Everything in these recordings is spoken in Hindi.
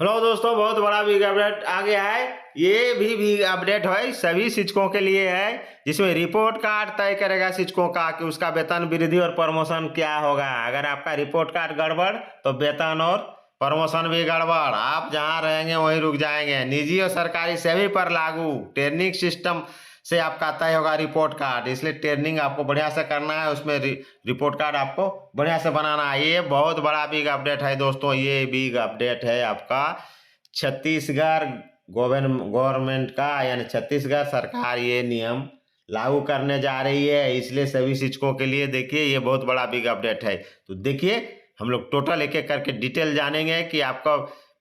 हेलो दोस्तों, बहुत बड़ा बिग अपडेट आ गया है। ये भी बिग अपडेट है, सभी शिक्षकों के लिए है, जिसमें रिपोर्ट कार्ड तय करेगा शिक्षकों का कि उसका वेतन वृद्धि और प्रमोशन क्या होगा। अगर आपका रिपोर्ट कार्ड गड़बड़ तो वेतन और प्रमोशन भी गड़बड़। आप जहां रहेंगे वहीं रुक जाएंगे। निजी और सरकारी सभी पर लागू ट्रेनिंग सिस्टम से आपका तय होगा रिपोर्ट कार्ड। इसलिए ट्रेनिंग आपको बढ़िया से करना है, उसमें रिपोर्ट कार्ड आपको बढ़िया से बनाना है। ये बहुत बड़ा बिग अपडेट है दोस्तों। ये बिग अपडेट है आपका छत्तीसगढ़ गवर्नमेंट का, यानी छत्तीसगढ़ सरकार ये नियम लागू करने जा रही है। इसलिए सभी शिक्षकों के लिए देखिए ये बहुत बड़ा बिग अपडेट है। तो देखिए हम लोग टोटल एक एक करके डिटेल जानेंगे कि आपका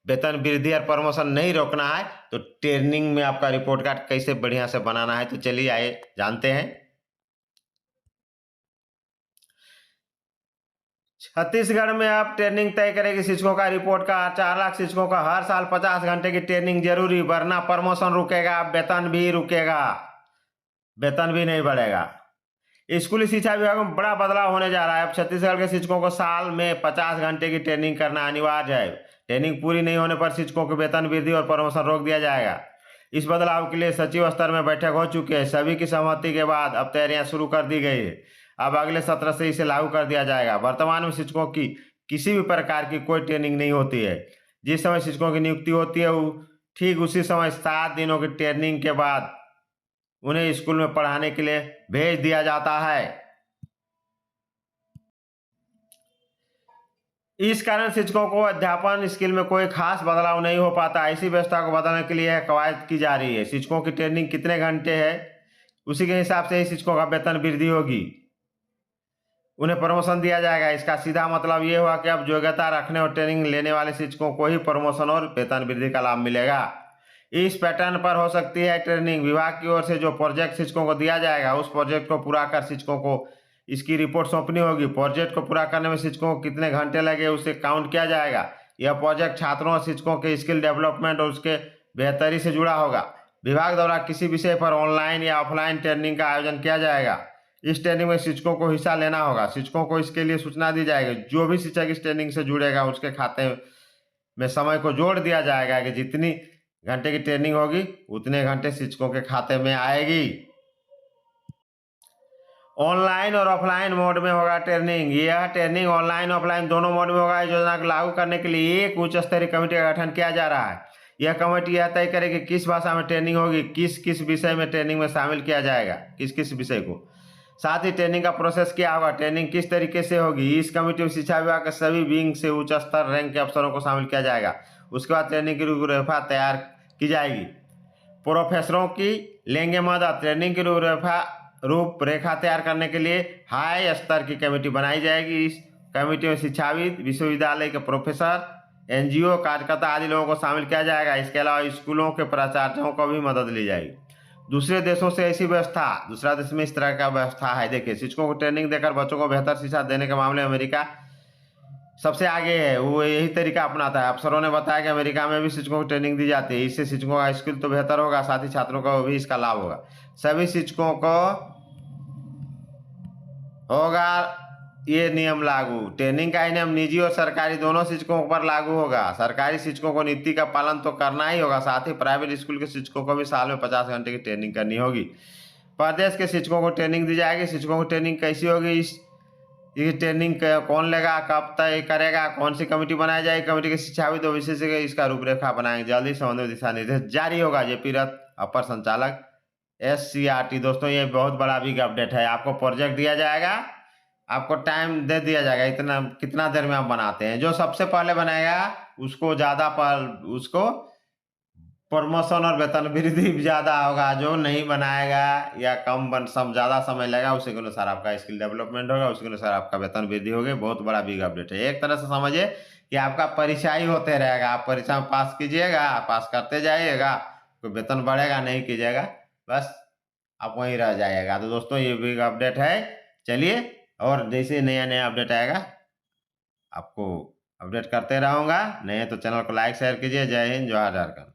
वेतन वृद्धि और प्रमोशन नहीं रोकना है तो ट्रेनिंग में आपका रिपोर्ट कार्ड कैसे बढ़िया से बनाना है। तो चलिए आइए जानते हैं। छत्तीसगढ़ में आप ट्रेनिंग तय करेगी शिक्षकों का रिपोर्ट का 4 लाख शिक्षकों का हर साल 50 घंटे की ट्रेनिंग जरूरी, वरना प्रमोशन रुकेगा, वेतन भी रुकेगा, वेतन भी नहीं बढ़ेगा। स्कूली शिक्षा विभाग में बड़ा बदलाव होने जा रहा है। अब छत्तीसगढ़ के शिक्षकों को साल में 50 घंटे की ट्रेनिंग करना अनिवार्य है। ट्रेनिंग पूरी नहीं होने पर शिक्षकों के वेतन वृद्धि और प्रमोशन रोक दिया जाएगा। इस बदलाव के लिए सचिव स्तर में बैठक हो चुकी है। सभी की सहमति के बाद अब तैयारियां शुरू कर दी गई है। अब अगले सत्र से इसे लागू कर दिया जाएगा। वर्तमान में शिक्षकों की किसी भी प्रकार की कोई ट्रेनिंग नहीं होती है। जिस समय शिक्षकों की नियुक्ति होती है ठीक उसी समय 7 दिनों की ट्रेनिंग के बाद उन्हें स्कूल में पढ़ाने के लिए भेज दिया जाता है। इस कारण शिक्षकों को अध्यापन स्किल में कोई खास बदलाव नहीं हो पाता। इसी व्यवस्था को बदलने के लिए कवायद की जा रही है। शिक्षकों की ट्रेनिंग कितने घंटे है उसी के हिसाब से ही शिक्षकों का वेतन वृद्धि होगी, उन्हें प्रमोशन दिया जाएगा। इसका सीधा मतलब ये हुआ कि अब योग्यता रखने और ट्रेनिंग लेने वाले शिक्षकों को ही प्रमोशन और वेतन वृद्धि का लाभ मिलेगा। इस पैटर्न पर हो सकती है ट्रेनिंग। विभाग की ओर से जो प्रोजेक्ट शिक्षकों को दिया जाएगा उस प्रोजेक्ट को पूरा कर शिक्षकों को इसकी रिपोर्ट सौंपनी होगी। प्रोजेक्ट को पूरा करने में शिक्षकों को कितने घंटे लगे उसे काउंट किया जाएगा। यह प्रोजेक्ट छात्रों और शिक्षकों के स्किल डेवलपमेंट और उसके बेहतरी से जुड़ा होगा। विभाग द्वारा किसी विषय पर ऑनलाइन या ऑफलाइन ट्रेनिंग का आयोजन किया जाएगा। इस ट्रेनिंग में शिक्षकों को हिस्सा लेना होगा। शिक्षकों को इसके लिए सूचना दी जाएगी। जो भी शिक्षक इस ट्रेनिंग से जुड़ेगा उसके खाते में समय को जोड़ दिया जाएगा कि जितनी घंटे की ट्रेनिंग होगी उतने घंटे शिक्षकों के खाते में आएगी। ऑनलाइन और ऑफलाइन मोड में होगा ट्रेनिंग। यह ट्रेनिंग ऑनलाइन ऑफलाइन दोनों मोड में होगा। योजना को लागू करने के लिए एक उच्च स्तरीय कमेटी का गठन किया जा रहा है। यह कमेटी यह तय करेगी किस भाषा में ट्रेनिंग होगी, किस किस विषय में ट्रेनिंग में शामिल किया जाएगा, किस किस विषय को, साथ ही ट्रेनिंग का प्रोसेस क्या होगा, ट्रेनिंग किस तरीके से होगी। इस कमेटी में शिक्षा विभाग के सभी विंग से उच्च स्तर रैंक के अफसरों को शामिल किया जाएगा। उसके बाद ट्रेनिंग की रूपरेखा तैयार की जाएगी। प्रोफेसरों की लेंगे मदद। ट्रेनिंग की रूपरेखा तैयार करने के लिए हाई स्तर की कमेटी बनाई जाएगी। इस कमेटी में शिक्षाविद, विश्वविद्यालय के प्रोफेसर, एनजीओ कार्यकर्ता आदि लोगों को शामिल किया जाएगा। इसके अलावा स्कूलों के प्राचार्यों को भी मदद ली जाएगी। दूसरे देशों से ऐसी व्यवस्था, दूसरा देश में इस तरह का व्यवस्था है। देखिए, शिक्षकों को ट्रेनिंग देकर बच्चों को बेहतर शिक्षा देने के मामले में अमेरिका सबसे आगे है। वो यही तरीका अपनाता है। अफसरों ने बताया कि अमेरिका में भी शिक्षकों को ट्रेनिंग दी जाती है। इससे शिक्षकों का स्किल तो बेहतर होगा, साथ ही छात्रों को भी इसका लाभ होगा। सभी शिक्षकों को होगा ये नियम लागू। ट्रेनिंग का ही नियम निजी और सरकारी दोनों शिक्षकों पर लागू होगा। सरकारी शिक्षकों को नीति का पालन तो करना ही होगा, साथ ही प्राइवेट स्कूल के शिक्षकों को भी साल में 50 घंटे की ट्रेनिंग करनी होगी। प्रदेश के शिक्षकों को ट्रेनिंग दी जाएगी। शिक्षकों की ट्रेनिंग कैसी होगी, ये ट्रेनिंग कौन लेगा, कब तय करेगा, कौन सी कमेटी बनाई जाएगी, कमेटी के शिक्षाविद और विशेषज्ञ इसका रूपरेखा बनाएंगे। जल्दी संबंधित दिशा निर्देश जारी होगा। जेपी रथ, अपर संचालक SCRT। दोस्तों ये बहुत बड़ा बिग अपडेट है। आपको प्रोजेक्ट दिया जाएगा, आपको टाइम दे दिया जाएगा, इतना कितना देर में आप बनाते हैं। जो सबसे पहले बनाएगा उसको उसको प्रमोशन और वेतन वृद्धि ज्यादा होगा। जो नहीं बनाएगा या ज्यादा समय लगेगा उसी के अनुसार आपका स्किल डेवलपमेंट होगा, उसी के अनुसार आपका वेतन वृद्धि होगी। बहुत बड़ा बिग अपडेट है। एक तरह से समझिए कि आपका परीक्षा ही होते रहेगा। आप परीक्षा में पास कीजिएगा, पास करते जाइएगा, कोई वेतन बढ़ेगा नहीं कीजिएगा, बस आप वहीं रह जाइएगा। तो दोस्तों ये बिग अपडेट है। चलिए, और जैसे नया नया अपडेट आएगा आपको अपडेट करते रहूँगा। नहीं तो चैनल को लाइक शेयर कीजिए। जय हिंद, जय झारखंड।